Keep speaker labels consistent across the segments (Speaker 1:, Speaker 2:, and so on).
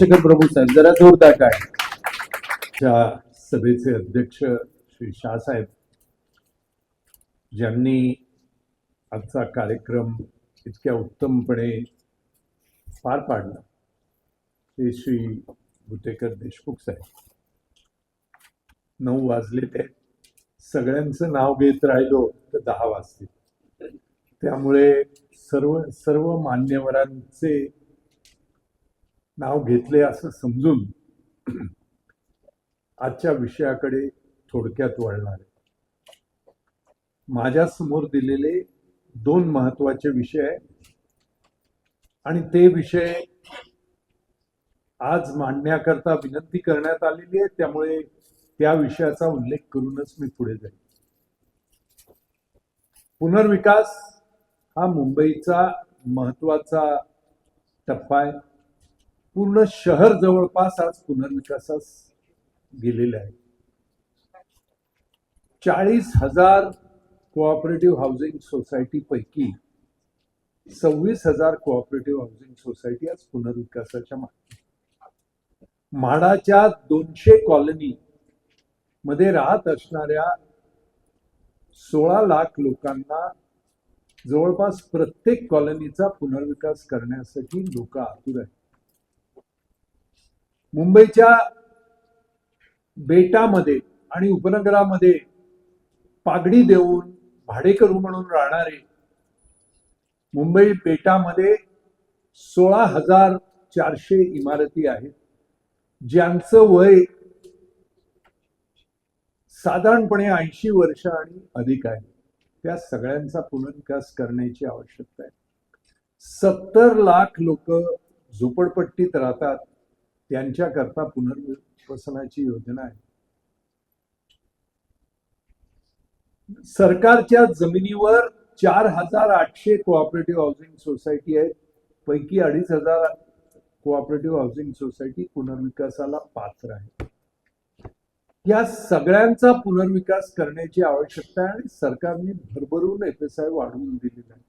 Speaker 1: शेखर प्रभू साहेब जरा जोरदार काय त्या सभेचे अध्यक्ष श्री शाहसाहेब ज्यांनी आजचा कार्यक्रम इतक्या उत्तमपणे पार पाडला ते श्री भुतेकर देशमुख साहेब. 9 वाजले ते सगळ्यांचं नाव घेत राहिलो तर 10 वाजतील. त्यामुळे सर्व सर्व मान्यवरांचे नाव घेतले असं समजून आजच्या विषयाकडे थोडक्यात वळणार आहे. माझ्या समोर दिलेले 2 महत्वाचे विषय आहेत आणि ते विषय आज मांडण्याकरता विनंती करण्यात आलेली आहे. त्यामुळे त्या विषयाचा उल्लेख करूनच मी पुढे जाईल. पुनर्विकास हा मुंबईचा महत्वाचा टप्पा आहे. पूर्ण शहर जवळपास आज पुनर्विकासास गेलेले आहे. 40,000 कोऑपरेटिव्ह हाऊसिंग सोसायटी पैकी 26,000 कोऑपरेटिव्ह हाऊसिंग सोसायटी आज पुनर्विकासाच्या मागे. म्हाडाच्या 200 कॉलनी मध्ये राहत असणाऱ्या 16 लाख लोकांना जवळपास प्रत्येक कॉलनीचा पुनर्विकास करण्यासाठी लोक आतुर आहेत. मुंबईच्या बेटामध्ये आणि उपनगरामध्ये पागडी देऊन भाडेकरू म्हणून राहणारे मुंबई बेटामध्ये 16,400 इमारती आहेत ज्यांचं वय साधारणपणे 80 वर्ष आणि अधिक आहे. त्या सगळ्यांचा पुनर्विकास करण्याची आवश्यकता आहे. 70 लाख लोक झोपडपट्टीत राहतात, त्यांच्याकरता पुनर्वसनाची योजना आहे. सरकारच्या जमिनीवर 4,800 कोऑपरेटिव्ह हाऊसिंग सोसायटी आहेत. पैकी 2,500 कोऑपरेटिव्ह हाऊसिंग सोसायटी पुनर्विकासाला पात्र आहे. या सगळ्यांचा पुनर्विकास करण्याची आवश्यकता आहे आणि सरकारने भरभरून FSI वाढवून दिलेला आहे.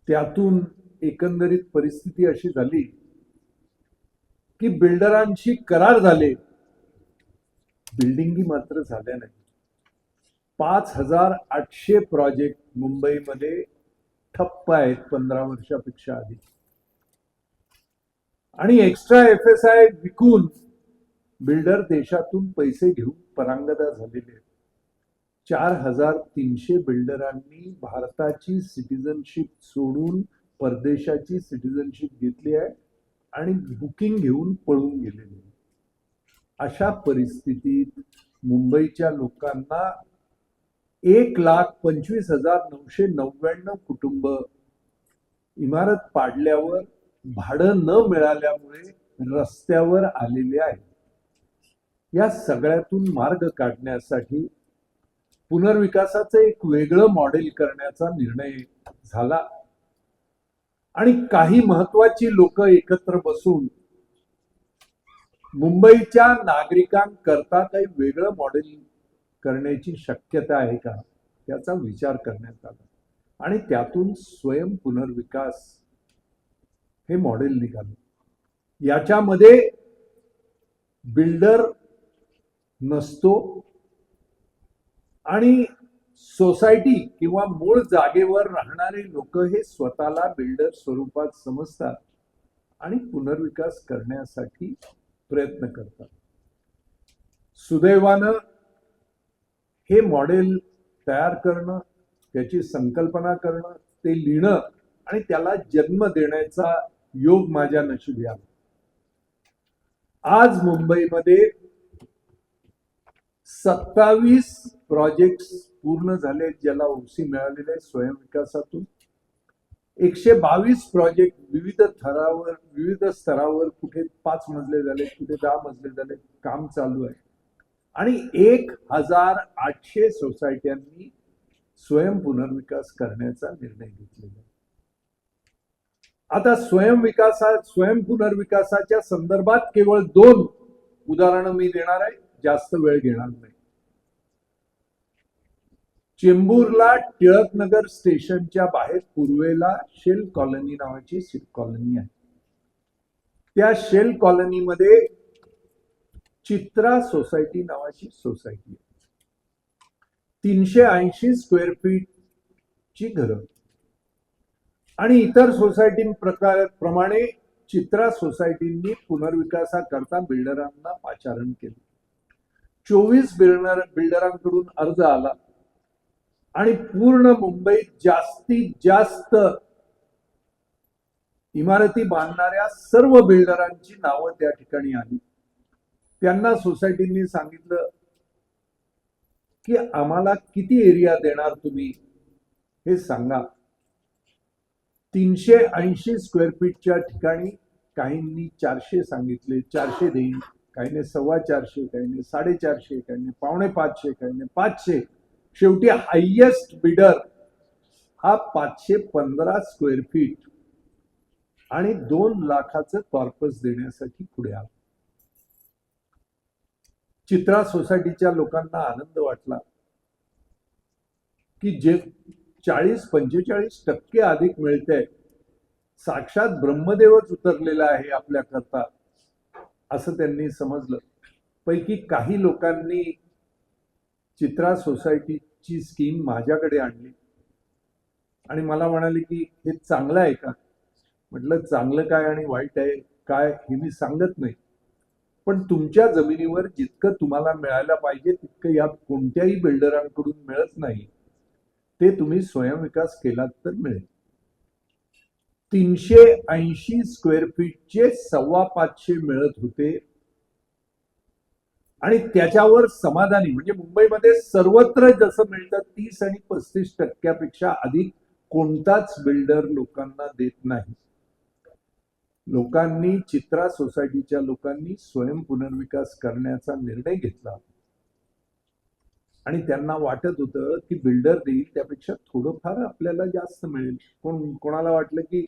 Speaker 1: त्यातून एकंदरीत परिस्थिती अशी झाली की बिल्डरांशी करार झाले, बिल्डिंगी मात्र झाल्या नाही. 5,800 प्रोजेक्ट मुंबईमध्ये ठप्प आहेत 15 वर्षापेक्षा आधी आणि एक्स्ट्रा FSI विकून बिल्डर देशातून पैसे घेऊन परांगदा झालेले आहेत. 4,300 बिल्डरांनी भारताची सिटिझनशिप सोडून परदेशाची सिटिझनशिप घेतली आहे आणि बुकिंग घेऊन पळून गेलेले. अशा परिस्थितीत मुंबईच्या लोकांना 1,25,999 कुटुंब इमारत पाडल्यावर भाडं न मिळाल्यामुळे रस्त्यावर आलेले आहेत. या सगळ्यातून मार्ग काढण्यासाठी पुनर्विकासाचं एक वेगळं मॉडेल करण्याचा निर्णय झाला आणि काही महत्वाची लोक एकत्र बसून मुंबईच्या नागरिकांकरता काही वेगळं मॉडेल करण्याची शक्यता आहे का त्याचा विचार करण्यात आला आणि त्यातून स्वयं पुनर्विकास हे मॉडेल निघालं. याच्यामध्ये बिल्डर नसतो आणि सोसायटी किंवा मूळ जागेवर राहणारे लोक हे स्वतःला बिल्डर स्वरूपात समजतात आणि पुनर्विकास करण्यासाठी प्रयत्न करतात. सुदैवानं हे मॉडेल तयार करणं, त्याची संकल्पना करणं, ते लिहिणं आणि त्याला जन्म देण्याचा योग माझ्या नशिबी आला. आज मुंबईमध्ये 27 प्रोजेक्ट्स पूर्ण झाले ज्याला OC मिळालेले आहे स्वयं विकासातून. 122 प्रोजेक्ट विविध स्तरावर कुठे 5 मजले झाले, कुठे 10 मजले झाले, काम चालू आहे आणि 1,800 सोसायट्यांनी स्वयं पुनर्विकास करण्याचा निर्णय घेतलेला आहे. आता स्वयं पुनर्विकासाच्या संदर्भात केवळ 2 उदाहरणं मी देणार आहे, जास्त वेळ घेणार नाही. चेंबूरला टिळकनगर स्टेशनच्या बाहेर पूर्वेला शेल कॉलनी नावाची कॉलनी आहे. त्या शेल कॉलनीमध्ये चित्रा सोसायटी नावाची सोसायटी आहे. 380 स्क्वेअर फीटची घरं आणि इतर सोसायटी प्रमाणे चित्रा सोसायटींनी पुनर्विकासाकरता बिल्डरांना पाचारण केले. 24 बिल्डरांकडून अर्ज आला आणि पूर्ण मुंबईत जास्तीत जास्त इमारती बांधणाऱ्या सर्व बिल्डरांची नावं त्या ठिकाणी आली. त्यांना सोसायटींनी सांगितलं की आम्हाला किती एरिया देणार तुम्ही हे सांगा. 380 स्क्वेअर फीटच्या ठिकाणी काहींनी 400 सांगितले, 400 देईन, काहीने 450, काहीने 450, काहीने 550, काहीने 500. शेवटी हायेस्ट बिडर हा 515 स्क्वेअर फीट आणि 2 लाखाचं कॉर्पस देण्यासाठी पुढे आला. चित्रा सोसायटीच्या लोकांना आनंद वाटला की जे 40-45% अधिक मिळते, साक्षात ब्रह्मदेवच उतरलेला आहे आपल्याकरता असं त्यांनी समजलं. पैकी काही लोकांनी चित्रा सोसायटीची स्कीम माझ्याकडे आणली आणि मला म्हणाले की हे चांगलं आहे का. म्हटलं चांगलं काय आणि वाईट आहे काय हे मी सांगत नाही, पण तुमच्या जमिनीवर जितकं तुम्हाला मिळायला पाहिजे तितकं या कोणत्याही बिल्डरांकडून मिळत नाही. ते तुम्ही स्वयंविकास केलात तर मिळेल. 380 स्क्वेअर फीटचे 525 मिळत होते आणि त्याच्यावर समाधानी, म्हणजे मुंबईमध्ये सर्वत्र जसं मिळतं 30 आणि 35% अधिक कोणताच बिल्डर लोकांना देत नाही. लोकांनी, चित्रा सोसायटीच्या लोकांनी स्वयं पुनर्विकास करण्याचा निर्णय घेतला आणि त्यांना वाटत होतं की बिल्डर देईल त्यापेक्षा थोडंफार आपल्याला जास्त मिळेल. कोणाला वाटलं की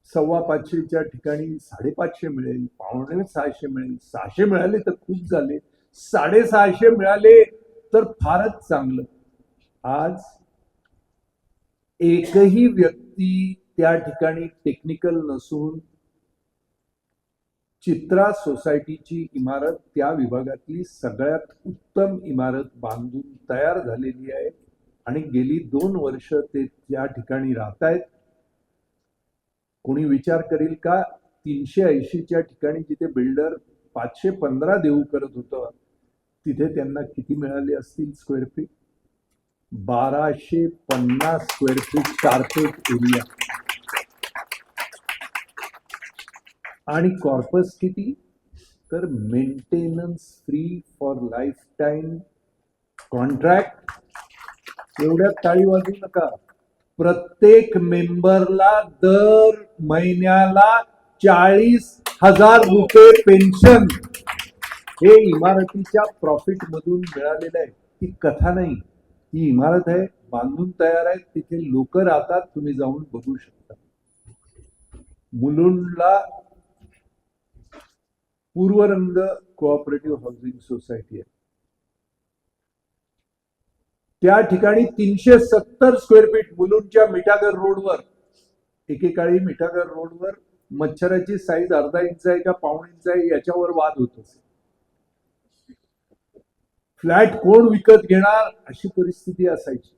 Speaker 1: 525च्या ठिकाणी 550 मिळेल, 550 मिळेल, 600 मिळाले तर खूप झाले, 650 मिळाले तर फारच चांगलं. आज एकही व्यक्ती त्या ठिकाणी टेक्निकल नसून चित्रा सोसायटीची इमारत त्या विभागातली सगळ्यात उत्तम इमारत बांधून तयार झालेली आहे आणि गेली 2 वर्ष ते त्या ठिकाणी राहत आहेत. कोणी विचार करेल का 380च्या ठिकाणी जिथे बिल्डर 515 देऊ करत होतं तिथे त्यांना किती मिळाले असतील square feet. 1250 square feet carpet area आणि कॉर्पस किती, तर maintenance free for life time contract. एवढ्यात टाळी वाजू नका. प्रत्येक मेंबरला दर महिन्याला 40,000 रुपये पेन्शन हे इमारतीच्या प्रॉफिट मधून मिळालेलं आहे. ही कथा नाही, ही इमारत आहे, बांधून तयार आहे, तिथे लोक राहतात, तुम्ही जाऊन बघू शकता. मुलुंडला पूर्वरंग कोऑपरेटिव्ह हाऊसिंग सोसायटी आहे. त्या ठिकाणी 370 स्क्वेअर फीट मुलुंडच्या मिठागर रोडवर, एकेकाळी मिठागर रोडवर मच्छराची साईज अर्धा इंच आहे का पाऊण इंच आहे याच्यावर वाद होत असे. फ्लॅट कोण विकत घेणार अशी परिस्थिती असायची.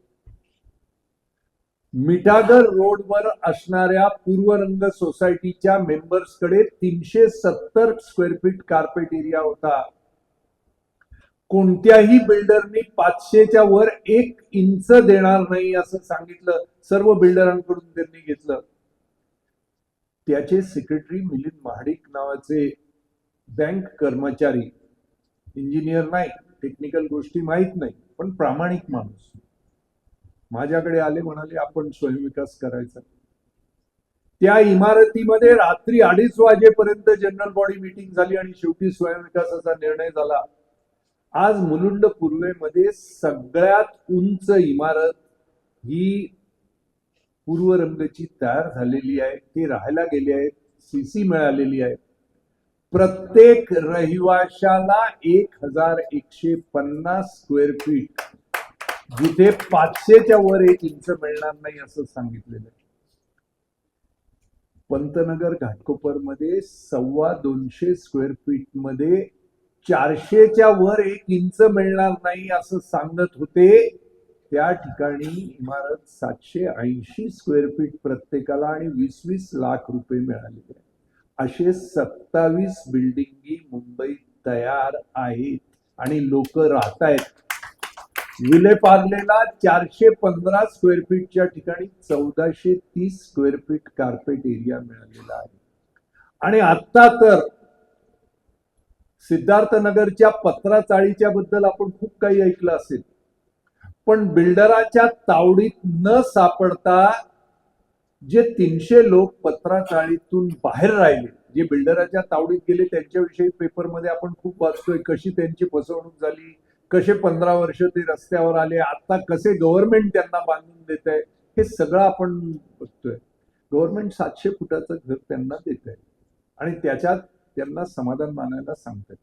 Speaker 1: मिठागर रोडवर असणाऱ्या पूर्वरंग सोसायटीच्या मेंबर्सकडे 370 स्क्वेअर फीट कार्पेट एरिया होता. कोणत्याही बिल्डरनी 500च्या वर 1 इंच देणार नाही असं सांगितलं. सर्व बिल्डरांकडून त्यांनी घेतलं. त्याचे सेक्रेटरी मिलिंद महाडिक नावाचे बँक कर्मचारी, इंजिनियर नाही, टेक्निकल गोष्टी माहित नाही, पण प्रामाणिक माणूस, माझ्याकडे आले, म्हणाले आपण स्वयंविकास करायचा. त्या इमारतीमध्ये रात्री 2:30 वाजेपर्यंत जनरल बॉडी मीटिंग झाली आणि शेवटी स्वयंविकासाचा निर्णय झाला. आज मुलुंड पूर्वेमध्ये सगळ्यात उंच इमारत ही पूर्वरंगची तयार झालेली आहे. ते राहायला गेले आहेत, सीसी मिळालेली आहे. प्रत्येक रहिवाशाला 1150 स्क्वेअर फीट, जिथे 500च्या वर 1 इंच मिळणार नाही असं सांगितलेलं आहे. पंतनगर घाटकोपरमध्ये 250 स्क्वेअर फीट मध्ये 400च्या वर 1 इंच मिळणार नाही असं सांगत होते. त्या ठिकाणी इमारत 780 स्क्वेअर फीट प्रत्येकाला आणि 20-20 लाख रुपये मिळालेले. असे 27 बिल्डिंगी मुंबईत तयार आहेत आणि लोक राहत आहेत. विलेपार्लेला 415 स्क्वेअर फीटच्या ठिकाणी 1430 स्क्वेअर फीट कार्पेट एरिया मिळालेला आहे. आणि आता तर सिद्धार्थनगरच्या पत्रा चाळीच्या बद्दल आपण खूप काही ऐकलं असेल, पण बिल्डराच्या तावडीत न सापडता जे 300 लोक पत्रा चाळीतून बाहेर राहिले, जे बिल्डराच्या तावडीत गेले, त्यांच्याविषयी पेपरमध्ये आपण खूप वाचतोय, कशी त्यांची फसवणूक झाली, कसे 15 वर्ष ते रस्त्यावर आले, आता कसे गव्हर्नमेंट त्यांना बांधून देत आहे, हे सगळं आपण बघतोय. गव्हर्नमेंट 700 फुटाचं घर त्यांना देत आहे आणि त्याच्यात त्यांना समाधान मानायला सांगतात.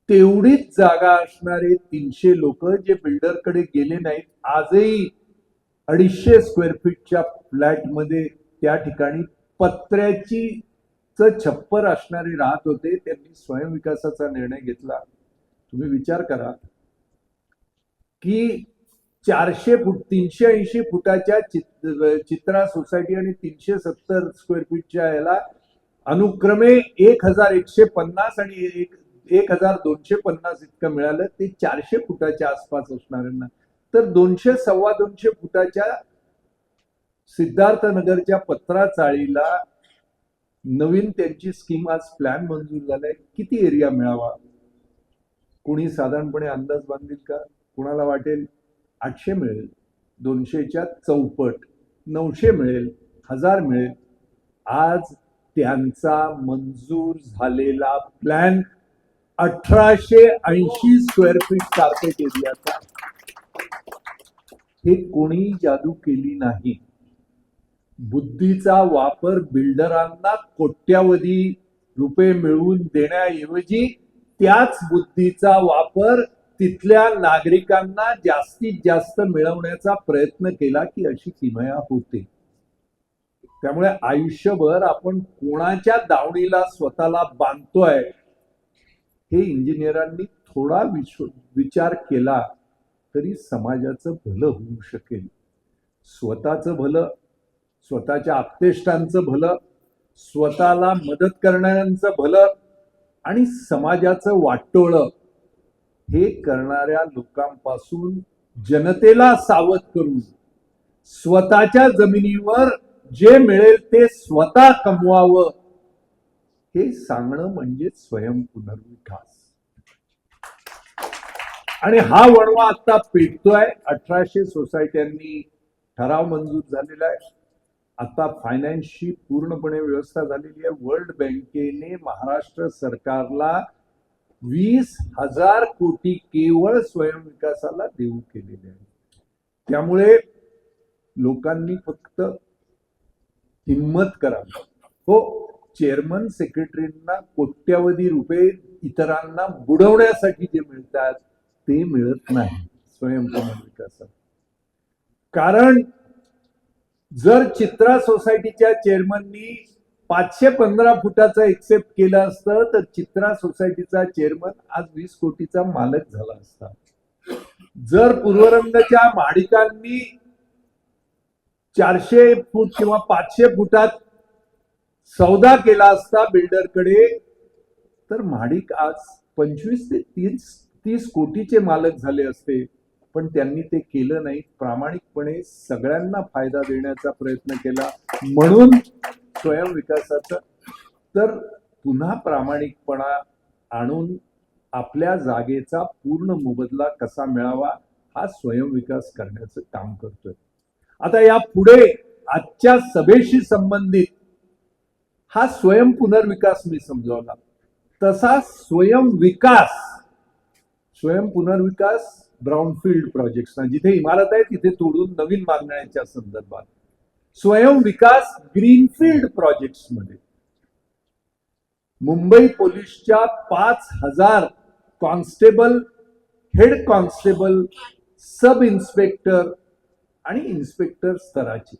Speaker 1: तेवढीच जागा असणारे 300 लोक जे बिल्डरकडे गेले नाहीत, आजही 250 स्क्वेअर फीटच्या फ्लॅटमध्ये त्या ठिकाणी पत्र्याची छप्पर असणारे राहत होते. त्यांनी स्वयंविकासाचा निर्णय घेतला. तुम्ही विचार करा की 400 फूट 380 फुटाच्या चित्रा सोसायटी आणि 370 स्क्वेअर फीटच्या याला अनुक्रमे 1150 आणि 1250 इतकं मिळालं. ते 400 फुटाच्या आसपास असणाऱ्यांना. तर 200-250 फुटाच्या सिद्धार्थनगरच्या पत्रा चाळीला नवीन त्यांची स्कीम आज प्लॅन मंजूर झालाय. किती एरिया मिळावा? कोणी साधारणपणे अंदाज बांधेल का? कुणाला वाटेल 800 मिळेल, 200च्या चौपट, 900 मिळेल, 1000 मिळेल. आज त्यांचा मंजूर झालेला प्लॅन 1880 स्क्वेअर फीट कार्पेट एरियाचा. हे कोणी जादू केली नाही. बुद्धीचा वापर बिल्डरांना कोट्यावधी रुपये मिळवून देण्याऐवजी त्याच बुद्धीचा वापर तिथल्या नागरिकांना जास्तीत जास्त मिळवण्याचा प्रयत्न केला की अशी किमया होते. त्यामुळे आयुष्यभर आपण कोणाच्या दावणीला स्वतःला बांधतोय हे इंजिनियरांनी थोडा विचार केला तरी समाजाचं भलं होऊ शकेल. स्वतःचं भलं, स्वतःच्या आप्तेष्टांचं भलं, स्वतःला मदत करणाऱ्यांचं भलं आणि समाजाचं वाटोळं हे करणाऱ्या लोकांपासून जनतेला सावध करून स्वतःच्या जमिनीवर जे मिळेल ते स्वतः कमवावं हे सांगणं म्हणजे स्वयंपुनर्विकास. आणि हा वणवा आता पेटतोय. 1800 सोसायट्यांनी ठराव मंजूर झालेला आहे. आता फायनान्सची पूर्णपणे व्यवस्था झालेली आहे. वर्ल्ड बँकेने महाराष्ट्र सरकारला 20,000 कोटी केवळ स्वयंविकासाला देऊ केलेले आहे. त्यामुळे लोकांनी फक्त हिम्मत करावी. हो, चेअरमन सेक्रेटरींना कोट्यावधी रुपये इतरांना बुडवण्यासाठी जे मिळतात ते मिळत नाही स्वयंपुनर्विकासात. कारण जर चित्रा सोसायटीच्या चेअरमननी 515 फुटाचं एक्सेप्ट केलं असतं तर चित्रा सोसायटीचा चेअरमन आज 20 कोटीचा मालक झाला असता. जर पूर्वरंगच्या माडिकांनी 400 फूट किंवा 500 फुटात सौदा केला असता बिल्डरकडे तर महाडिक आज 25 ते 30 कोटीचे मालक झाले असते. पण त्यांनी ते केलं नाही. प्रामाणिकपणे सगळ्यांना फायदा देण्याचा प्रयत्न केला. म्हणून स्वयंविकासाचं तर पुन्हा प्रामाणिकपणा आणून आपल्या जागेचा पूर्ण मोबदला कसा मिळावा हा स्वयंविकास करण्याचं काम करतोय. आता या पुढे आजच्या सभेशी संबंधित हा स्वयंपुनर्विकास मी समजावला. तसा स्वयंपुनर्विकास ब्राउनफील्ड प्रोजेक्ट्सना जिथे इमारत आहे तिथे तोडून नवीन बांधण्याच्या संदर्भात, स्वयंविकास ग्रीनफील्ड प्रोजेक्ट्स मध्ये मुंबई पोलीसच्या 5000 constable, head constable, sub inspector आणि इन्स्पेक्टर स्तराची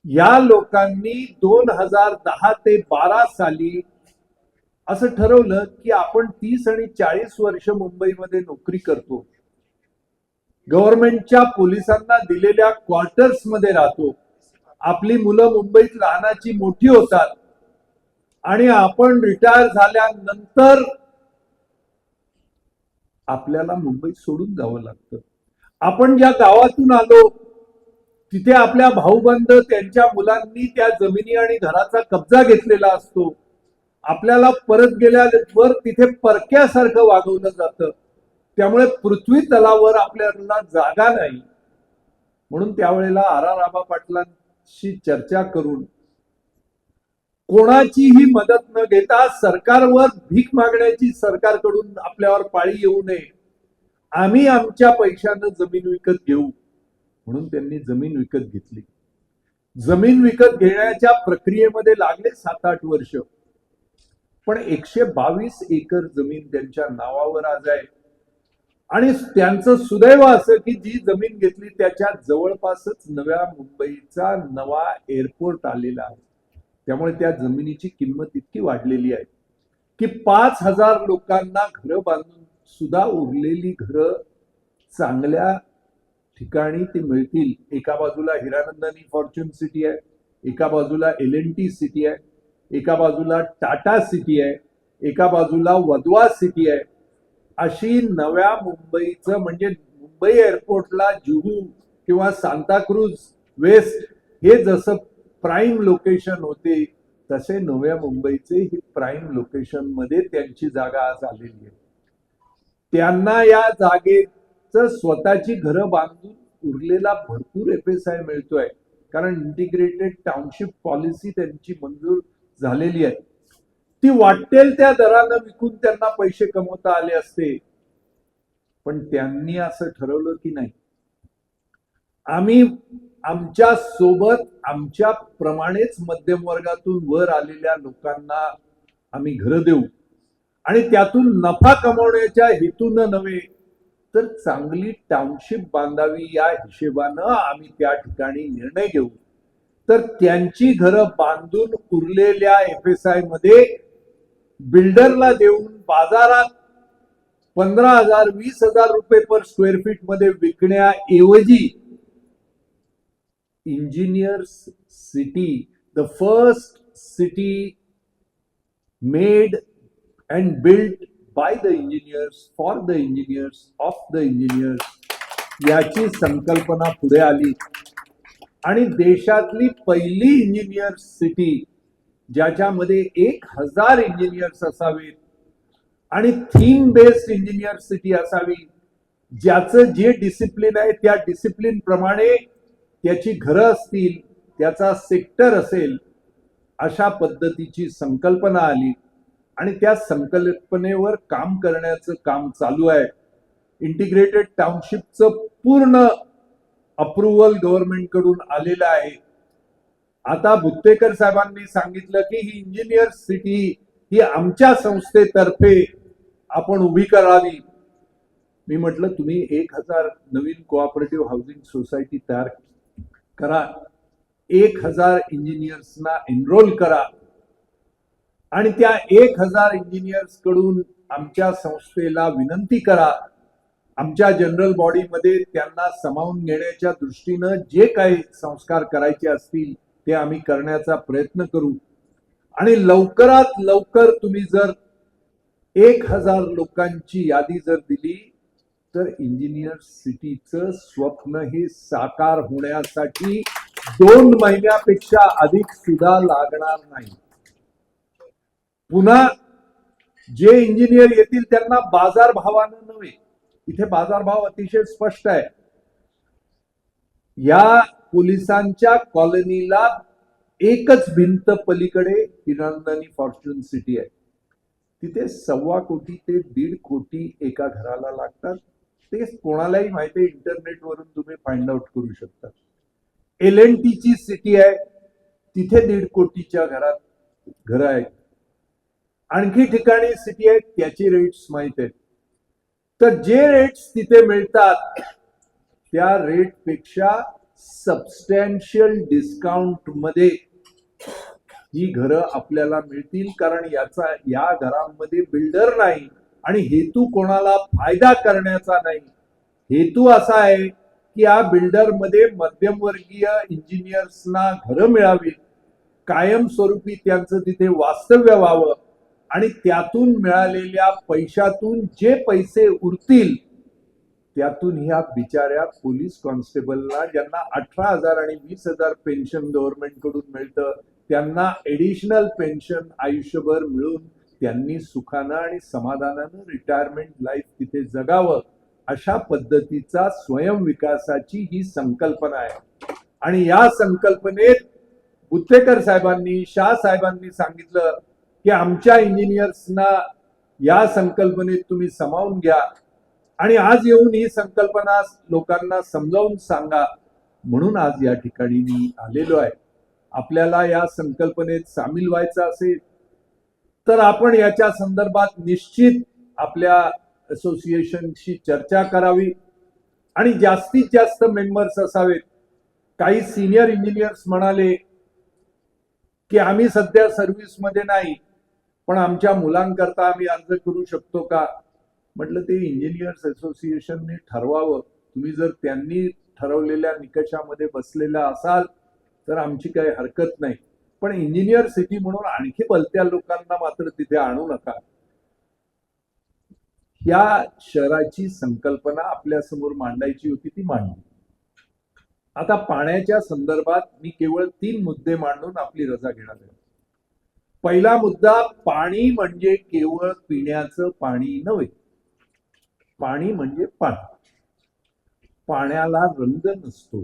Speaker 1: या लोकांनी 2010 ते 12 साली असं ठरवलं की आपण 30 आणि 40 वर्ष मुंबईमध्ये नोकरी करतो, गव्हर्नमेंटच्या पोलिसांना दिलेल्या क्वार्टर्स मध्ये राहतो, आपली मुलं मुंबईत लहानाची मोठी होतात आणि आपण रिटायर झाल्यानंतर आपल्याला मुंबई सोडून जावं लागतं. आपण ज्या गावातून आलो तिथे आपल्या भाऊबंद त्यांच्या मुलांनी त्या जमिनी आणि घराचा कब्जा घेतलेला असतो. आपल्याला परत गेल्यावर तिथे परक्यासारखं वागवलं जातं. त्यामुळे पृथ्वी तलावर आपल्याला जागा नाही. म्हणून त्यावेळेला आर आबा पाटलांशी चर्चा करून कोणाचीही मदत न घेता सरकारवर भीक मागण्याची सरकारकडून आपल्यावर पाळी येऊ नये, आम्ही आमच्या पैशानं जमीन विकत घेऊ म्हणून त्यांनी जमीन विकत घेतली. जमीन विकत घेण्याच्या प्रक्रियेमध्ये लागले 7-8 वर्ष, पण 122 एकर जमीन त्यांच्या नावावर आज आहे. आणि त्यांचं सुदैव असं की जी जमीन घेतली त्याच्या जवळपासच नव्या मुंबईचा नवा एअरपोर्ट आलेला आहे. त्यामुळे त्या जमिनीची किंमत इतकी वाढलेली आहे की 5,000 लोकांना घरं बांधून सुद्धा उरलेली घरं चांगल्या ठिकाणी ते मिळतील. एका बाजूला हिरानंदानी फॉर्च्यून सिटी आहे, एका बाजूला LNT सिटी आहे, एका बाजूला टाटा सिटी आहे, एका बाजूला वदवा सिटी आहे. अशी नव्या मुंबईचं म्हणजे मुंबई एअरपोर्टला जुहू किंवा सांताक्रूज वेस्ट हे जसं प्राईम लोकेशन होते, तसे नव्या मुंबईचे हे प्राईम लोकेशन मध्ये त्यांची जागा आज आलेली आहे. त्यांना या जागेचं स्वतःची घरं बांधून उरलेला भरपूर FSI मिळतोय, कारण इंटिग्रेटेड टाउनशिप पॉलिसी त्यांची मंजूर झालेली आहे. ती वाटेल त्या दरानं विकून त्यांना पैसे कमवता आले असते, पण त्यांनी असं ठरवलं की नाही, आम्ही आमच्या सोबत आमच्या प्रमाणेच मध्यम वर्गातून वर आलेल्या लोकांना आम्ही घरं देऊ आणि त्यातून नफा कमवण्याच्या हेतून नव्हे तर चांगली टाउनशिप बांधावी या हिशेबानं आम्ही त्या ठिकाणी निर्णय घेऊ. तर त्यांची घरं बांधून उरलेल्या FSI मध्ये बिल्डरला देऊन बाजारात 15,000 20,000 रुपये पर स्क्वेअर फीट मध्ये विकण्याऐवजी engineers city, the first city made and built by the engineers for the engineers of the engineers याची संकल्पना पुढे आली आणि देशातली पहिली इंजिनियर सिटी ज्याच्यामध्ये 1,000 इंजिनियर्स असावेत आणि थीम बेस्ड इंजिनियर सिटी असावी, ज्याचं जे डिसिप्लिन आहे त्या डिसिप्लिन प्रमाणे त्याची घरं असतील, त्याचा सेक्टर असेल, अशा पद्धतीची संकल्पना आली आणि त्या संकल्पनेवर काम करण्याचं काम चालू आहे. इंटिग्रेटेड टाउनशिपचं पूर्ण अप्रुव्हल गव्हर्नमेंट कडून आलेलं आहे. आता भुत्तेकर साहेबांनी सांगितलं की ही इंजिनियर सिटी ही आमच्या संस्थेतर्फे आपण उभी करावी. मी म्हटलं तुम्ही 1,000 नवीन कोऑपरेटिव्ह हाऊसिंग सोसायटी तयार करा, 1,000 इंजिनियर्सना एनरोल करा आणि त्या 1,000 इंजिनियर्स कडून आमच्या संस्थेला विनंती करा, आमच्या जनरल बॉडीमध्ये त्यांना सामावून घेण्याच्या दृष्टीनं जे काही संस्कार करायचे असतील ते आम्ही करण्याचा प्रयत्न करू. आणि लवकरात लवकर तुम्ही जर 1,000 लोकांची यादी जर दिली तर इंजिनियर सिटीचं स्वप्न हे साकार होण्यासाठी 2 महिन्यापेक्षा अधिक सुद्धा लागणार नाही. पुन्हा जे इंजिनियर येतील त्यांना बाजार भावानं नव्हे, इथे बाजारभाव अतिशय स्पष्ट आहे. या पोलिसांच्या कॉलनीला एकच भिंत पलीकडे हिरानंदानी फॉर्च्यून सिटी आहे. तिथे 1.25 कोटी ते 1.5 कोटी एका घराला लागतात. ते कोणालाही माहिती आहे, इंटरनेटवरून तुम्ही फाइंड आउट करू शकता. LNT ची सिटी आहे, तिथे 1.5 कोटीच्या घरात घरं आहेत. आणखी ठिकाणी सिटी आहेत त्याची रेट्स माहित आहेत. तर जे रेट्स तिथे मिळतात त्या रेट पेक्षा सबस्टॅन्शियल डिस्काउंट मध्ये ही घरं आपल्याला मिळतील, कारण या घरांमध्ये बिल्डर नाही आणि हेतू कोणाला फायदा करण्याचा नाही. हेतू असा आहे की या बिल्डर मध्ये मध्यमवर्गीय इंजिनियर्सना घरं मिळावी, कायमस्वरूपी त्यांचं तिथे वास्तव्य व्हावं आणि त्यातून मिळालेल्या पैशातून जे पैसे उरतील त्यातून ह्या बिचाऱ्या पोलीस कॉन्स्टेबलला, ज्यांना 18,000 आणि 20,000 पेन्शन गव्हर्नमेंट कडून मिळतं, त्यांना एडिशनल पेन्शन आयुष्यभर मिळून त्यांनी सुखानं आणि समाधानानं रिटायरमेंट लाईफ तिथे जगावं, अशा पद्धतीचा स्वयंविकासाची ही संकल्पना आहे. आणि या संकल्पनेत बुद्धेकर साहेबांनी, शाह साहेबांनी सांगितलं की आमच्या इंजिनियर्सना या संकल्पनेत तुम्ही सामावून घ्या आणि आज येऊन ही संकल्पना लोकांना समजावून सांगा. म्हणून आज या ठिकाणी मी आलेलो आहे. आपल्याला या संकल्पनेत सामील व्हायचं असेल तर आपण याच्या संदर्भात निश्चित आपल्या असोसिएशनशी चर्चा करावी आणि जास्तीत जास्त मेंबर्स असावेत. काही सिनियर इंजिनियर्स म्हणाले की आम्ही सध्या सर्व्हिसमध्ये नाही, पण आमच्या मुलांकरता आम्ही अर्ज करू शकतो का? म्हटलं ते इंजिनियर्स असोसिएशनने ठरवावं. तुम्ही जर त्यांनी ठरवलेल्या निकषामध्ये बसलेला असाल तर आमची काही हरकत नाही, पण इंजिनियर सिटी म्हणून आणखी भलत्या लोकांना मात्र तिथे आणू नका. या शहराची संकल्पना आपल्या समोर मांडायची होती, ती मांडली. आता पाण्याच्या संदर्भात मी केवळ 3 मुद्दे मांडून आपली रजा घेणार आहे. पहिला मुद्दा, पाणी म्हणजे केवळ पिण्याचं पाणी नव्हे. पाणी म्हणजे पाणी. पाण्याला रंग नसतो.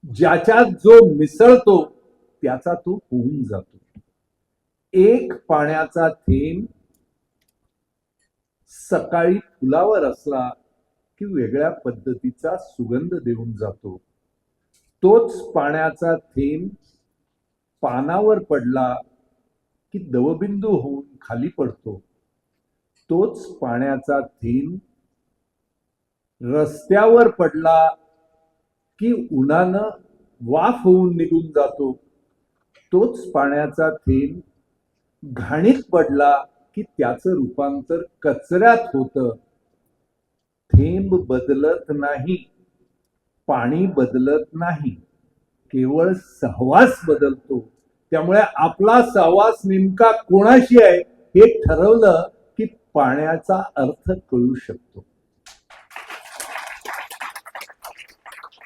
Speaker 1: ज्याच्यात जो मिसळतो त्याचा तो होऊन जातो. एक पाण्याचा थेंब सकाळी फुलावर असला की वेगळ्या पद्धतीचा सुगंध देऊन जातो. तोच पाण्याचा थेंब पानावर पडला की दवबिंदू होऊन खाली पडतो. तोच पाण्याचा थेंब रस्त्यावर पडला की उन्हानं वाफ होऊन निघून जातो. तोच पाण्याचा थेंब घाणीत पडला की त्याचं रूपांतर कचऱ्यात होतं. थेंब बदलत नाही, पाणी बदलत नाही, केवळ सहवास बदलतो. त्यामुळे आपला सहवास नेमका कोणाशी आहे हे ठरवलं की पाण्याचा अर्थ कळू शकतो.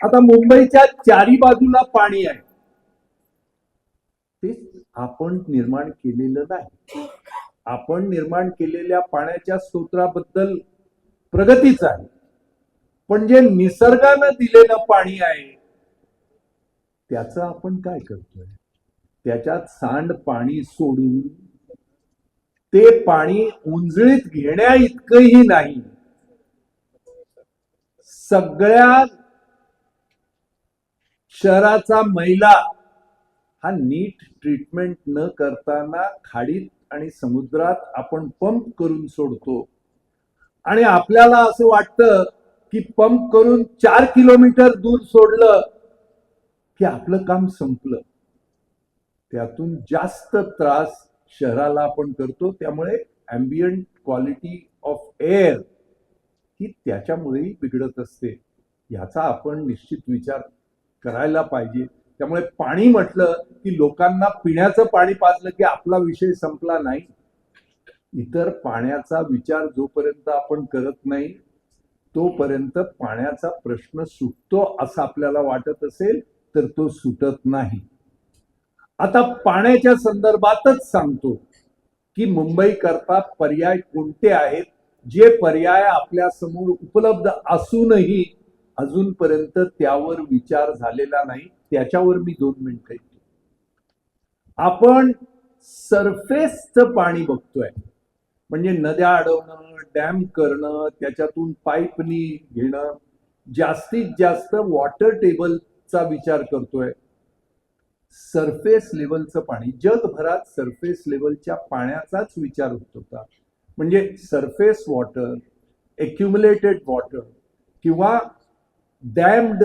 Speaker 1: आता मुंबईच्या चारी बाजूला पाणी आहे, ते आपण निर्माण केलेलं नाही. आपण निर्माण केलेल्या पाण्याच्या स्तोत्राबद्दल प्रगतीच आहे, पण जे निसर्गानं दिलेलं पाणी आहे त्याचं आपण काय करतोय? त्याच्यात सांड पाणी सोडून ते पाणी उंजळीत घेण्या इतकंही नाही. सगळ्या शहराचा मैला हा नीट ट्रीटमेंट न करताना खाडीत आणि समुद्रात आपण पंप करून सोडतो आणि आपल्याला असं वाटतं की पंप करून 4 किलोमीटर दूर सोडलं की आपलं काम संपलं. त्यातून जास्त त्रास शहराला आपण करतो. त्यामुळे अँबियंट क्वालिटी ऑफ एअर ही त्याच्यामुळेही बिघडत असते. याचा आपण निश्चित विचार करायला पाहिजे. त्यामुळे पाणी म्हटलं की लोकांना पिण्याचं पाणी पाजलं की आपला विषय संपला नाही. इतर पाण्याचा विचार जोपर्यंत आपण करत नाही तोपर्यंत पाण्याचा प्रश्न सुटतो असं आपल्याला वाटत असेल तर तो सुटत नाही. आता पाण्याच्या संदर्भातच सांगतो की मुंबई करता पर्याय कोणते आहेत, जे पर्याय आपल्या समोर उपलब्ध असूनही अजूनपर्यंत त्यावर विचार झालेला नाही. त्याच्यावर मी 2 मिनिटं येतो. आपण सरफेसचं पाणी बघतोय, म्हणजे नद्या अडवणं, डॅम करणं, त्याच्यातून पाईपनी घेणं, जास्तीत जास्त वॉटर टेबलचा विचार करतोय. सरफेस लेवलचं पाणी, जगभरात सरफेस लेवलच्या पाण्याचाच विचार होत होता. म्हणजे सरफेस वॉटर, एक्युम्युलेटेड वॉटर किंवा डॅम्ड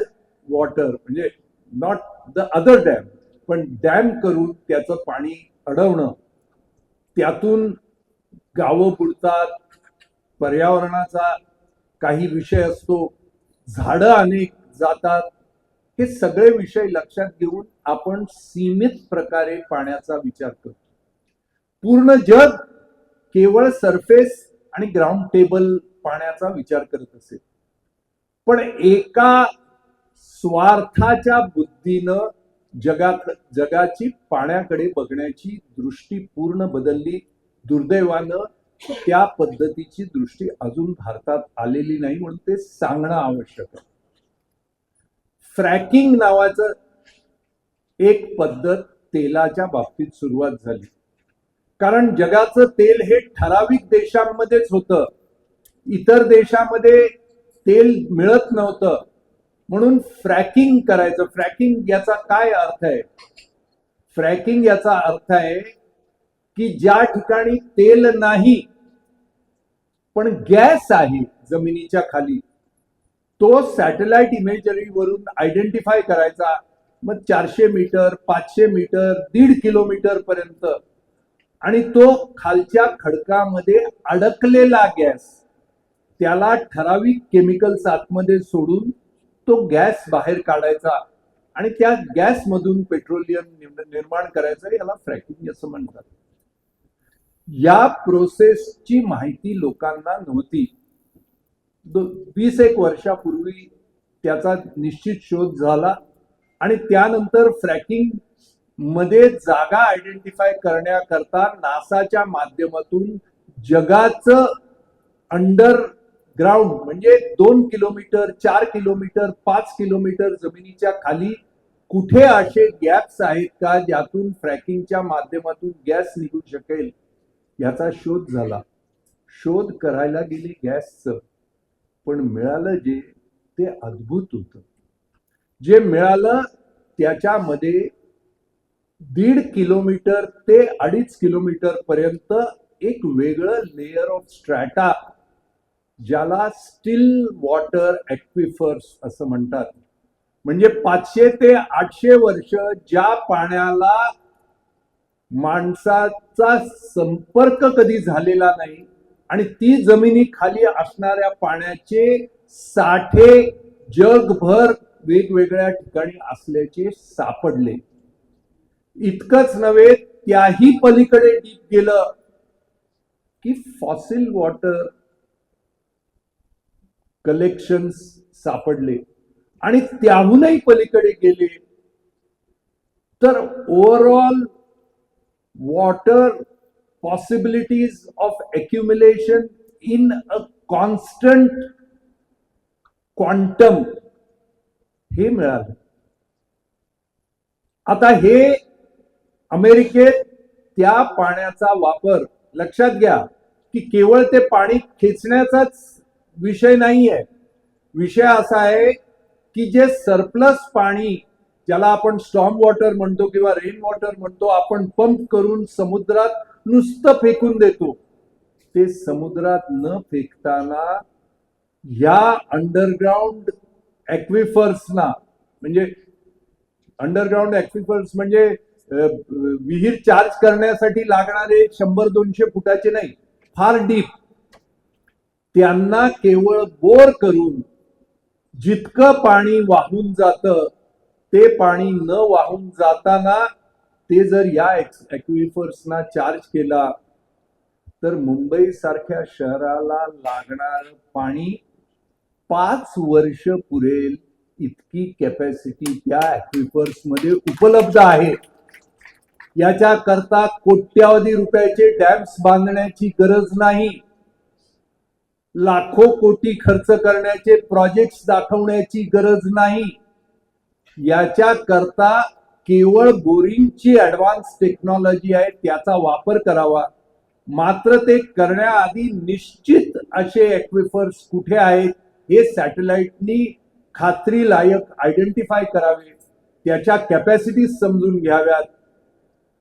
Speaker 1: वॉटर म्हणजे नॉट द अदर डॅम, पण डॅम करून त्याचं पाणी अडवणं, त्यातून गावं बुडतात, पर्यावरणाचा काही विषय असतो, झाडं अनेक जातात. हे सगळे विषय लक्षात घेऊन आपण सीमित प्रकारे पाण्याचा विचार करतो. पूर्ण जग केवळ सरफेस आणि ग्राउंड टेबल पाण्याचा विचार करत असेल, पण एका स्वार्थाच्या बुद्धीनं जगाची पाण्याकडे बघण्याची दृष्टी पूर्ण बदलली. दुर्दैवानं त्या पद्धतीची दृष्टी अजून भारतात आलेली नाही, म्हणून ते सांगणं आवश्यक आहे. फ्रॅकिंग नावाचं एक पद्धत तेलाच्या बाबतीत सुरुवात झाली, कारण जगाचं तेल हे ठराविक देशांमध्येच होतं, इतर देशामध्ये तेल मिळत नव्हतं, म्हणून फ्रॅकिंग करायचं. फ्रॅकिंग याचा काय अर्थ आहे? फ्रॅकिंग याचा अर्थ आहे की ज्या ठिकाणी तेल नाही पण गॅस आहे जमिनीच्या खाली, तो सॅटेलाइट इमेजरी वरून आयडेंटिफाय करायचा. मग 400 मीटर, 500 मीटर, 1.5 किलोमीटर पर्यंत, आणि तो खालच्या खडकामध्ये अडकलेला गॅस, त्याला ठराविक केमिकल्स आतमध्ये सोडून तो गॅस बाहेर काढायचा आणि त्या गॅस मधून पेट्रोलियम निर्माण करायचं, याला फ्रॅकिंग असं म्हणतात. या प्रोसेसची माहिती लोकांना नव्हती. 20-1 वर्षापूर्वी त्याचा निश्चित शोध झाला आणि त्यानंतर फ्रॅकिंग मध्ये जागा आयडेंटिफाय करण्याकरता नासाच्या माध्यमातून जगाचं अंडरग्राउंड म्हणजे 2 किलोमीटर, 4 किलोमीटर, 5 किलोमीटर जमिनीच्या खाली कुठे असे गॅप्स आहेत का ज्यातून फ्रॅकिंगच्या माध्यमातून गॅस निघू शकेल, याचा शोध झाला. शोध करायला गेले गॅसचं, पण मिळालं ते अद्भुत होतं. जे मिळालं त्याच्यामध्ये 1.5 किलोमीटर ते 2.5 किलोमीटर पर्यंत एक वेगळं लेयर ऑफ स्ट्रॅटा, ज्याला स्टील वॉटर ॲक्विफर्स असं म्हणतात. म्हणजे 500 ते 800 वर्ष ज्या पाण्याला माणसाचा संपर्क कधी झालेला नाही आणि ती जमिनी खाली असणाऱ्या पाण्याचे साठे जगभर वेगवेगळ्या ठिकाणी असल्याचे सापडले. इतकंच नव्हे, त्याही पलीकडे डीप गेलं की फॉसिल वॉटर कलेक्शन्स सापडले आणि त्याहूनही पलीकडे गेले तर overall water possibilities of accumulation in a constant quantum हे मिळालं. आता हे अमेरिकेत त्या पाण्याचा वापर, लक्षात घ्या की केवळ ते पाणी खेचण्याचाच विषय नाहीये. विषय असा आहे की जे सरप्लस पाणी, ज्याला आपण स्टॉर्म वॉटर म्हणतो किंवा रेन वॉटर म्हणतो, आपण पंप करून समुद्रात नुसतं फेकून देतो, ते समुद्रात न फेकताना या अंडरग्राउंड ॲक्विफर्सना, म्हणजे अंडरग्राउंड ॲक्विफर्स म्हणजे विहीर चार्ज करण्यासाठी लागणारे 100-200 फुटाचे नाही, फार डीप, त्यांना केवळ बोर करून जितकं पाणी वाहून जातं ते पाणी न वाहून जाताना ते जर या ॲक्विफर्सना चार्ज केला तर मुंबई सारख्या शहराला लागणार पाणी 5 वर्ष पुरेल इतकी कॅपॅसिटी त्या ॲक्विफर्स मध्ये उपलब्ध आहे. याच्या करता कोट्यावधी रुपयाचे डॅम्स बांधण्याची गरज नाही, लाखो कोटी खर्च करण्याचे प्रोजेक्ट्स दाखवण्याची गरज नाही. याच्या करता केवळ बोरिंगची ऍडव्हान्स टेक्नॉलॉजी आहे, त्याचा वापर करावा. मात्र ते करण्याआधी निश्चित असे ॲक्विफर्स कुठे आहेत हे सॅटेलाइटनी खात्रीलायक आयडेंटिफाय करावे, त्याच्या कॅपॅसिटी समजून घ्याव्यात.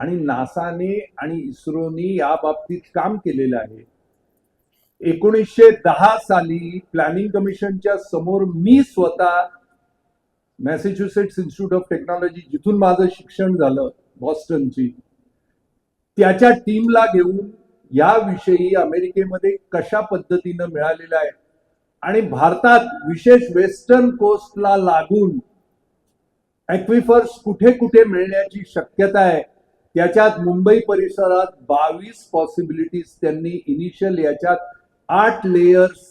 Speaker 1: आणि नासाने आणि इस्रोनी या बाबतीत काम केलेलं आहे. 1910 साली प्लॅनिंग कमिशनच्या समोर मी स्वतः मॅसेच्युसेट्स इन्स्टिट्यूट ऑफ टेक्नॉलॉजी, जिथून माझं शिक्षण झालं बॉस्टनची, त्याच्या टीमला घेऊन याविषयी अमेरिकेमध्ये कशा पद्धतीनं मिळालेलं आहे आणि भारतात विशेष वेस्टर्न कोस्टला लागून ॲक्विफर्स कुठे कुठे मिळण्याची शक्यता आहे, त्याच्यात मुंबई परिसरात 22 पॉसिबिलिटीज त्यांनी इनिशियल याच्यात 8 लेयर्स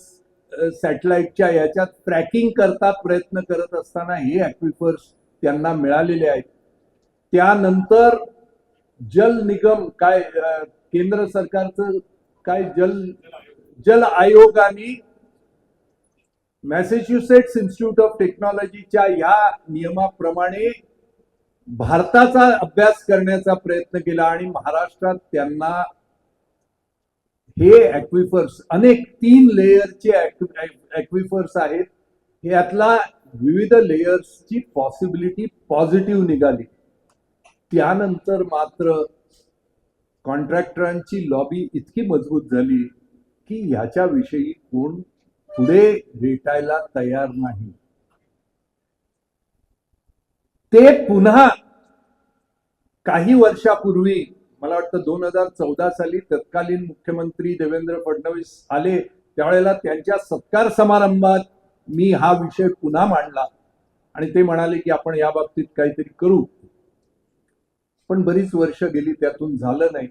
Speaker 1: सॅटेलाइटच्या याच्यात ट्रॅकिंग करता प्रयत्न करत असताना हे ॲक्विफर्स त्यांना मिळालेले आहेत. त्यानंतर जल निगम काय केंद्र सरकारचं काय जल आयोगाने मॅसेच्युसेट्स इन्स्टिट्यूट ऑफ टेक्नॉलॉजीच्या या नियमाप्रमाणे भारताचा अभ्यास करण्याचा प्रयत्न केला आणि महाराष्ट्रात त्यांना हे ॲक्विफर्स अनेक 3 लेयरचे ॲक्विफर्स आहेत, यातला विविध लेयर्सची पॉसिबिलिटी पॉझिटिव्ह निघाली. त्यानंतर मात्र कॉन्ट्रॅक्टरांची लॉबी इतकी मजबूत झाली की याच्याविषयी कोण पुढे भेटायला तयार नाही. ते पुन्हा काही वर्षापूर्वी, मला वाटतं 2014 साली तत्कालीन मुख्यमंत्री देवेंद्र फडणवीस आले, त्यावेळेला त्यांच्या सत्कार समारंभात मी हा विषय पुन्हा मांडला आणि ते म्हणाले की आपण या बाबतीत काहीतरी करू. पण बरीच वर्ष गेली, त्यातून झालं नाही.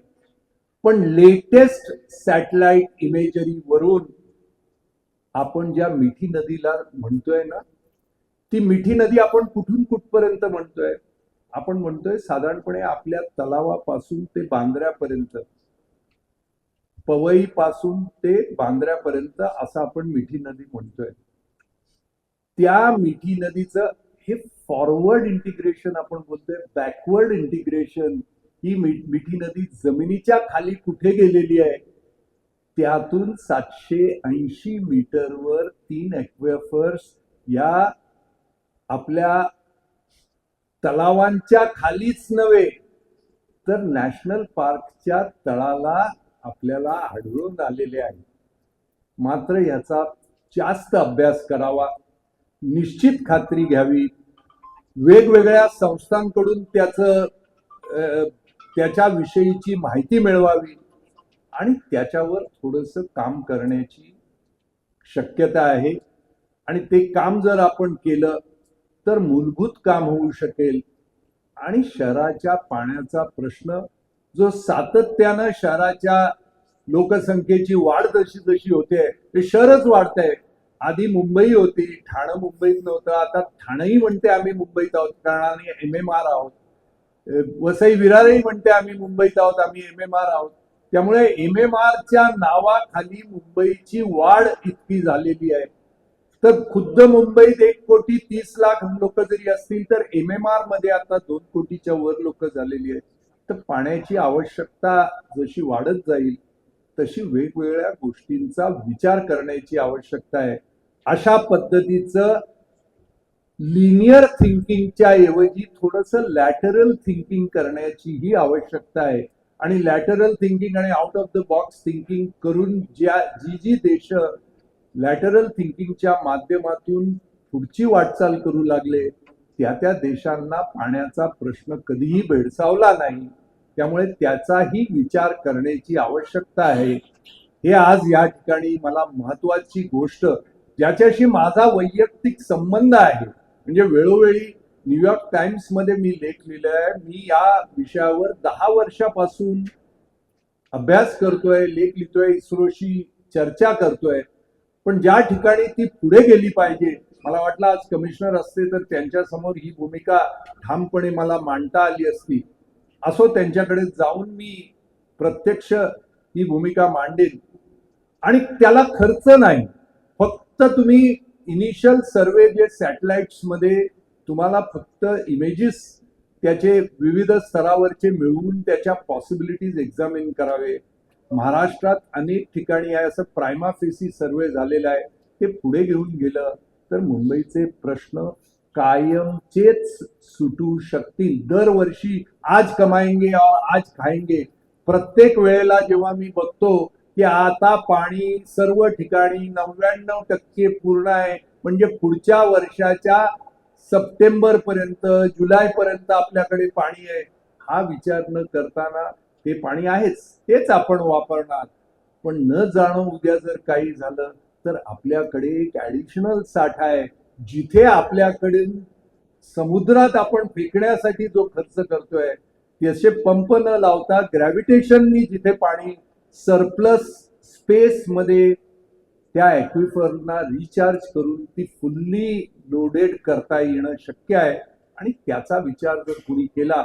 Speaker 1: पण लेटेस्ट सॅटेलाइट इमेजरी वरून आपण ज्या मिठी नदीला म्हणतोय ना, ती मिठी नदी आपण कुठून कुठपर्यंत म्हणतोय? आपण म्हणतोय साधारणपणे आपल्या तलावापासून ते बांद्र्यापर्यंत, पवई पासून ते बांद्र्यापर्यंत असं आपण मिठी नदी म्हणतोय. त्या मिठी नदीचं हे फॉरवर्ड इंटिग्रेशन आपण बोलतोय, बॅकवर्ड इंटिग्रेशन. ही मिठी नदी जमिनीच्या खाली कुठे गेलेली आहे, त्यातून 780 मीटरवर 3 ॲक्विफर्स या आपल्या तलावांच्या खालीच नव्हे तर नॅशनल पार्कच्या तळाला आपल्याला आढळून आलेले आहे. मात्र याचा जास्त अभ्यास करावा, निश्चित खात्री घ्यावी, वेगवेगळ्या संस्थांकडून त्याच्याविषयीची माहिती मिळवावी आणि त्याच्यावर थोडंसं काम करण्याची शक्यता आहे. आणि ते काम जर आपण केलं तर मूलभूत काम होऊ शकेल आणि शहराच्या पाण्याचा प्रश्न जो सातत्यानं शहराच्या लोकसंख्येची वाढ जशी जशी होते, ते शहरच वाढत आहे. आधी मुंबई होती, ठाणं मुंबईत नव्हतं, आता ठाणंही म्हणते आम्ही मुंबईत आहोत कारण आम्ही MMR आहोत. वसई विरारही म्हणते आम्ही मुंबईत आहोत, आम्ही MMR आहोत. त्यामुळे MMRच्या नावाखाली मुंबईची वाढ इतकी झालेली आहे. तर खुद्द मुंबईत 1,30,00,000 लोक जरी असतील तर MMR मध्ये आता 2 कोटीच्या वर लोक झालेली आहेत. तर पाण्याची आवश्यकता जशी वाढत जाईल तशी वेगवेगळ्या गोष्टींचा विचार करण्याची आवश्यकता आहे. अशा पद्धतीचं लिनियर थिंकिंगच्या ऐवजी थोडंसं लॅटरल थिंकिंग करण्याची ही आवश्यकता आहे. आणि लॅटरल थिंकिंग आणि out of the box thinking करून जी देश लॅटरल थिंकिंगच्या माध्यमातून पुढची वाटचाल करू लागले, त्या देशांना पाण्याचा प्रश्न कधीही भेडसावला नाही. त्यामुळे त्याचाही विचार करण्याची आवश्यकता आहे. हे आज या ठिकाणी मला महत्वाची गोष्ट, ज्याच्याशी माझा वैयक्तिक संबंध आहे, म्हणजे वेळोवेळी न्यूयॉर्क टाइम्स मध्ये मी लेख लिहिलाय. मी या विषयावर 10 वर्षापासून अभ्यास करतोय, लेख लिहितोय, इस्रोशी चर्चा करतोय. पण ज्या ठिकाणी ती पुढे गेली पाहिजे, मला वाटलं आज कमिशनर असते तर त्यांच्या समोर ही भूमिका ठामपणे मला मांडता आली असती. असो, त्यांच्याकडे जाऊन मी प्रत्यक्ष ही भूमिका मांडेन. आणि त्याला खर्च नाही, फक्त तुम्ही इनिशियल सर्वे जे सॅटेलाइट्स मध्ये तुम्हाला फक्त इमेजेस त्याचे विविध स्तरावरचे मिळवून त्याच्या पॉसिबिलिटीज एक्झामिन करावे. महाराष्ट्रात अनेक ठिकाणी आहे असं प्रायमा फेसी सर्वे झालेला आहे. ते पुढे घेऊन गेलं तर मुंबईचे प्रश्न कायमचेच सुटू शकतील. दरवर्षी आज कमाएंगे और आज खाएंगे, प्रत्येक वेळेला जेव्हा मी बघतो की आता पाणी सर्व ठिकाणी 99% पूर्ण आहे, म्हणजे पुढच्या वर्षाच्या सप्टेंबर पर्यंत जुलै पर्यंत आपल्याकडे पाणी आहे हा विचार न करताना ते पाणी आहेच तेच आपण वापरणार, पण न जाणं उद्या जर काही झालं तर आपल्याकडे एक ऍडिशनल साठा आहे. जिथे आपल्याकडे समुद्रात आपण फेकण्यासाठी जो खर्च करतोय तसे पंप न लावता ग्रॅव्हिटेशननी जिथे पाणी सरप्लस स्पेस मध्ये त्या ॲक्विफरना रिचार्ज करून ती फुल्ली लोडेड करता येणं शक्य आहे. आणि त्याचा विचार जर कुणी केला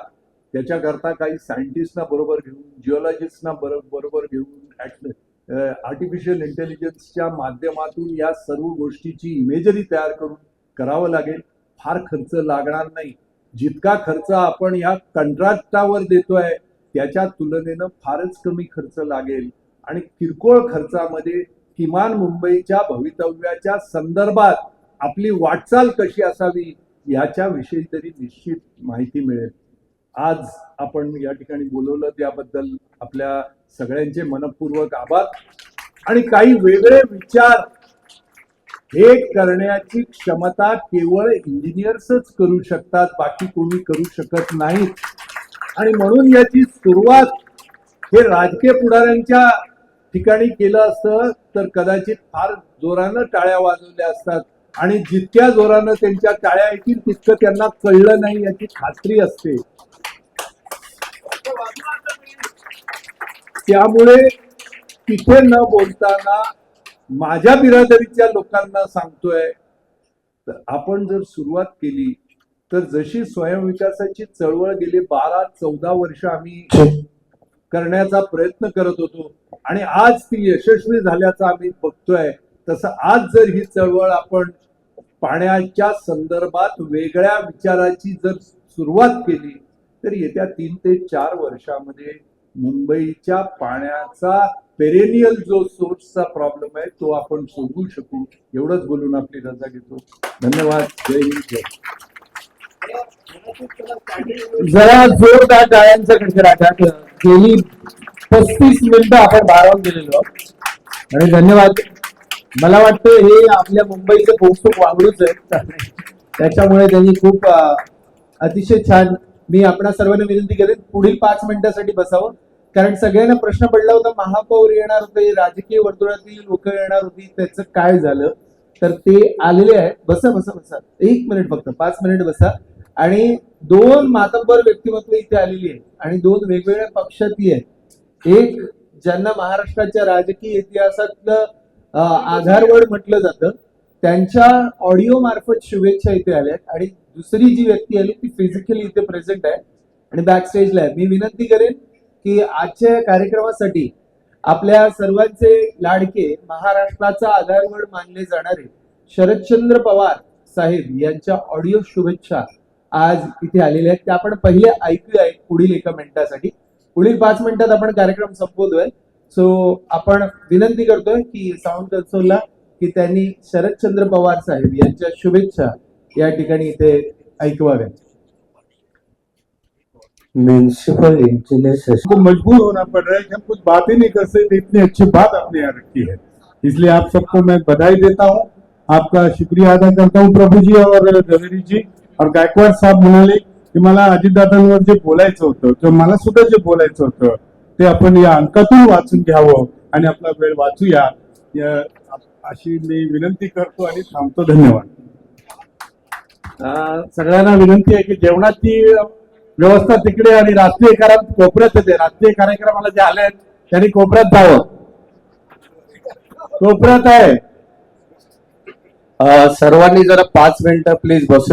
Speaker 1: त्याच्याकरता काही सायंटिस्टना बरोबर घेऊन जिओलॉजिस्टना बरोबर घेऊन आर्टिफिशियल इंटेलिजन्सच्या माध्यमातून या सर्व गोष्टीची इमेजरी तयार करून करावं लागेल. फार खर्च लागणार नाही. जितका खर्च आपण या कंत्राटावर देतोय त्याच्या तुलनेनं फारच कमी खर्च लागेल आणि किरकोळ खर्चामध्ये किमान मुंबईच्या भवितव्याच्या संदर्भात आपली वाटचाल कशी असावी याच्या विषयी तरी निश्चित माहिती मिळेल. आज आपण या ठिकाणी बोलवलं त्याबद्दल आपल्या सगळ्यांचे मनपूर्वक आभार. आणि काही वेगळे विचार हे करण्याची क्षमता केवळ इंजिनियर्सच करू शकतात, बाकी कोणी करू शकत नाहीत. आणि म्हणून याची सुरुवात हे राजकीय पुढाऱ्यांच्या ठिकाणी केलं असतं तर कदाचित फार जोरानं टाळ्या वाजवल्या असतात आणि जितक्या जोरानं त्यांच्या टाळ्या येतील तितकं त्यांना कळलं नाही याची खात्री असते. त्यामुळे तिथे न बोलताना माझ्या बिरादरीच्या लोकांना सांगतोय, तर आपण जर सुरुवात केली तर जशी स्वयंविकासाची चळवळ गेली 12-14 वर्ष आम्ही करण्याचा प्रयत्न करत होतो आणि आज ती यशस्वी झाल्याचं आम्ही बघतोय, तसं आज जर ही चळवळ आपण पाण्याच्या संदर्भात वेगळ्या विचाराची जर सुरुवात केली तर येत्या 3 ते 4 वर्षामध्ये मुंबईच्या पाण्याचा पेरेनियल जो सोर्सचा प्रॉब्लेम आहे तो आपण सोडवू शकू. एवढंच बोलून आपली रजा घेतो. धन्यवाद. जय हिंद.
Speaker 2: जरा जोरदार टाळ्यांचा कडकडाट. गेली 35 मिनिटं आपण भारावून गेलेलो आणि धन्यवाद. मला वाटतं हे आपल्या मुंबईचं कौतुक वागडूच आहे, त्याच्यामुळे त्यांनी खूप अतिशय छान. मी आपणा सर्वांना विनंती करेन पुढील 5 मिनिटांसाठी बसावं, कारण सगळ्यांना प्रश्न पडला होता महापौर येणार होते, राजकीय वर्तुळातील लोक येणार होती, त्याचं काय झालं. तर ते आलेले आहेत. बसा बसा बसा, 1 मिनिट फक्त, 5 मिनिट बसा. आणि 2 मातब्बर व्यक्तिमत्व इथे आलेली आहे आणि 2 वेगवेगळ्या पक्षातली आहेत. एक ज्यांना महाराष्ट्राच्या राजकीय इतिहासातलं आधारवड म्हटलं जातं, त्यांच्या ऑडिओ मार्फत शुभेच्छा इथे आल्यात. आणि दुसरी जी व्यक्ती आली ती फिजिकली इथे प्रेझेंट आहे आणि बॅक स्टेजला आहे. मी विनंती करेन की आजच्या कार्यक्रमासाठी आपल्या सर्वांचे लाडके महाराष्ट्राचा आधारवड मानले जाणारे शरदचंद्र पवार साहेब यांच्या ऑडिओ शुभेच्छा आज इथे आलेल्या आहेत. त्या आपण पहिले ऐकूया पुढील 1 मिनिटासाठी. पुढील 5 मिनिटात आपण कार्यक्रम संपवतोय. सो आपण विनंती करतोय की साऊंड कन्सोलला की त्यांनी शरदचंद्र पवार साहेब यांच्या शुभेच्छा या ठिकाणी इथे ऐकवाव्या.
Speaker 3: म्यूनिसिपल इंजीनियर को मजबूर होना पड़ रहा है कि हम कुछ बात ही नहीं कर सकते, इतनी अच्छी बात आपने यहाँ रखी है, इसलिए आप सबको मैं बधाई देता हूँ. आपका शुक्रिया अदा करता हूँ प्रभू जी और जवेरी जी. और गायकवाड साहेब म्हणाले की मला अजितदादांवर जे बोलायचं होतं किंवा मला सुद्धा जे बोलायचं होतं ते आपण या अंकातून वाचून घ्यावं आणि आपला वेळ वाचूया अशी मी विनंती करतो आणि थांबतो. धन्यवाद. सगळ्यांना विनंती आहे की जेवणाची व्यवस्था तिकडे आणि राष्ट्रीय कोपऱ्यात येते. राष्ट्रीय कार्यक्रमाला जे आले आहेत त्यांनी कोपऱ्यात जावं. कोपऱ्यात आहे.
Speaker 2: सर्वांनी जरा 5 मिनिटं प्लीज बसून